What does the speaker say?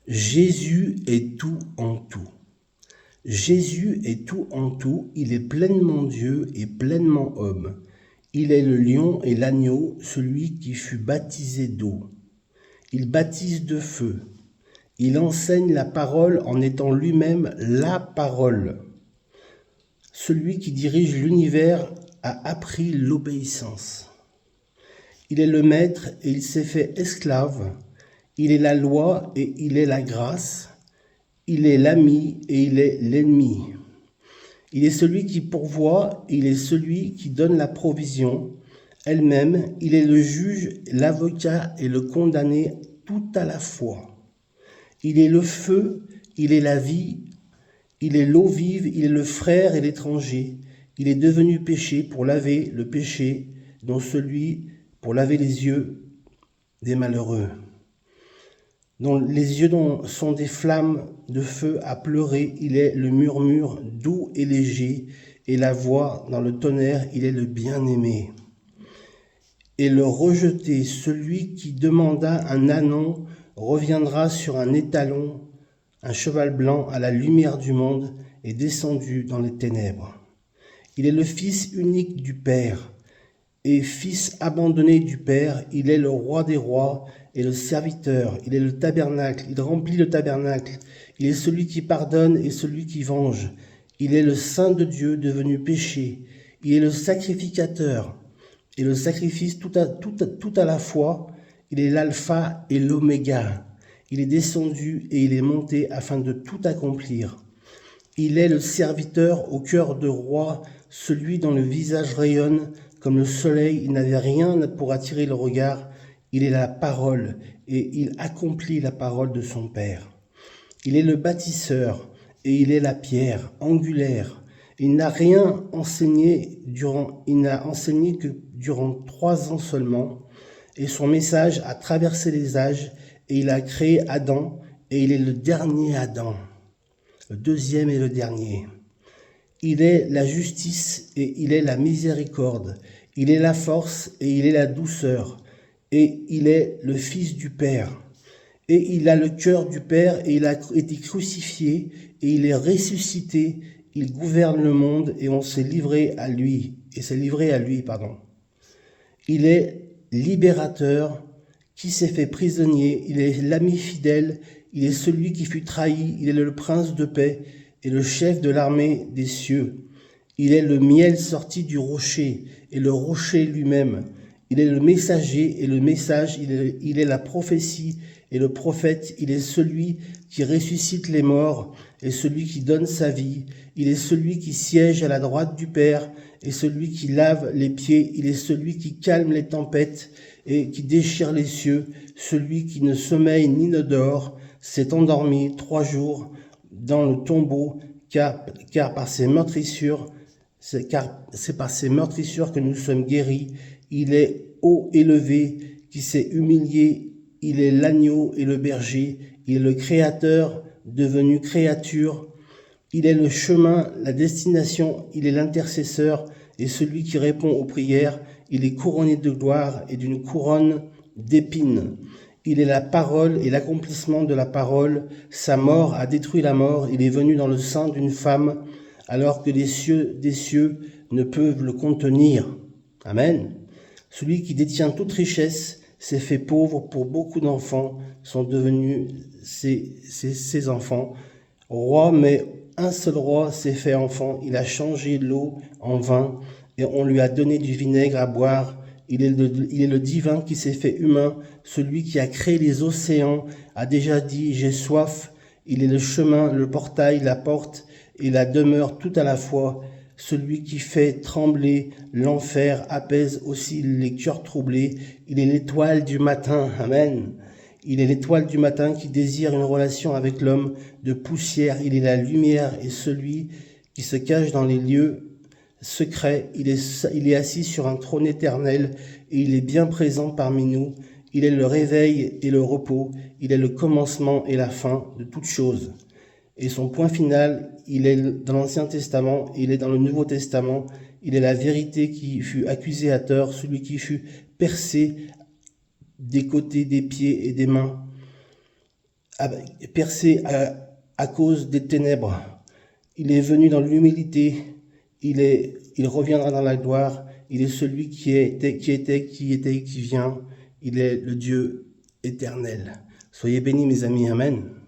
Jésus est tout en tout. Jésus est tout en tout, il est pleinement Dieu et pleinement homme. Il est le lion et l'agneau, celui qui fut baptisé d'eau. Il baptise de feu. Il enseigne la parole en étant lui-même la parole. Celui qui dirige l'univers a appris l'obéissance. Il est le maître et il s'est fait esclave. Il est la loi et il est la grâce. Il est l'ami et il est l'ennemi. Il est celui qui pourvoit, il est celui qui donne la provision elle-même. Il est le juge, l'avocat et le condamné tout à la fois. Il est le feu, il est la vie, il est l'eau vive, il est le frère et l'étranger. Il est devenu péché pour laver le péché, dont celui pour laver les yeux des malheureux, dont les yeux sont des flammes de feu à pleurer. Il est le murmure doux et léger, et la voix dans le tonnerre. Il est le bien-aimé. Et le rejeté, celui qui demanda un ânon, reviendra sur un étalon, un cheval blanc à la lumière du monde, est descendu dans les ténèbres. Il est le fils unique du Père, et fils abandonné du Père. Il est le roi des rois et le serviteur. Il est le tabernacle, il remplit le tabernacle. Il est celui qui pardonne et celui qui venge. Il est le Saint de Dieu devenu péché. Il est le sacrificateur et le sacrifice tout à la fois. Il est l'alpha et l'oméga. Il est descendu et il est monté afin de tout accomplir. Il est le serviteur au cœur de roi, celui dont le visage rayonne comme le soleil. Il n'avait rien pour attirer le regard. Il est la parole et il accomplit la parole de son Père. Il est le bâtisseur et il est la pierre angulaire. Il n'a enseigné que durant 3 ans seulement, et son message a traversé les âges, et il a créé Adam, et il est le dernier Adam, le deuxième et le dernier. Il est la justice et il est la miséricorde. Il est la force et il est la douceur. Et il est le Fils du Père. Et il a le cœur du Père et il a été crucifié et il est ressuscité. Il gouverne le monde et on s'est livré à lui. Il est libérateur qui s'est fait prisonnier. Il est l'ami fidèle. Il est celui qui fut trahi. Il est le prince de paix et le chef de l'armée des cieux. Il est le miel sorti du rocher et le rocher lui-même. Il est le messager et le message. Il est la prophétie et le prophète. Il est celui qui ressuscite les morts et celui qui donne sa vie. Il est celui qui siège à la droite du Père et celui qui lave les pieds. Il est celui qui calme les tempêtes et qui déchire les cieux. Celui qui ne sommeille ni ne dort, s'est endormi 3 jours dans le tombeau, car c'est par ses meurtrissures que nous sommes guéris. Il est haut élevé, qui s'est humilié. Il est l'agneau et le berger. Il est le créateur devenu créature. Il est le chemin, la destination. Il est l'intercesseur et celui qui répond aux prières. Il est couronné de gloire et d'une couronne d'épines. Il est la parole et l'accomplissement de la parole. Sa mort a détruit la mort. Il est venu dans le sein d'une femme, alors que les cieux des cieux ne peuvent le contenir. Amen. Celui qui détient toute richesse s'est fait pauvre pour beaucoup d'enfants, sont devenus ses enfants. Roi, mais un seul roi s'est fait enfant. Il a changé l'eau en vin et on lui a donné du vinaigre à boire. Il est le divin qui s'est fait humain. Celui qui a créé les océans a déjà dit « J'ai soif ». Il est le chemin, le portail, la porte et la demeure tout à la fois. Celui qui fait trembler l'enfer apaise aussi les cœurs troublés. Il est l'étoile du matin. Amen. Il est l'étoile du matin qui désire une relation avec l'homme de poussière. Il est la lumière et celui qui se cache dans les lieux secret. Il est assis sur un trône éternel et il est bien présent parmi nous. Il est le réveil et le repos. Il est le commencement et la fin de toutes choses. Et son point final, il est dans l'Ancien Testament, il est dans le Nouveau Testament. Il est la vérité qui fut accusée à tort, celui qui fut percé des côtés, des pieds et des mains, percé à cause des ténèbres. Il est venu dans l'humilité. Il reviendra dans la gloire. Il est celui qui était, qui vient. Il est le Dieu éternel. Soyez bénis, mes amis. Amen.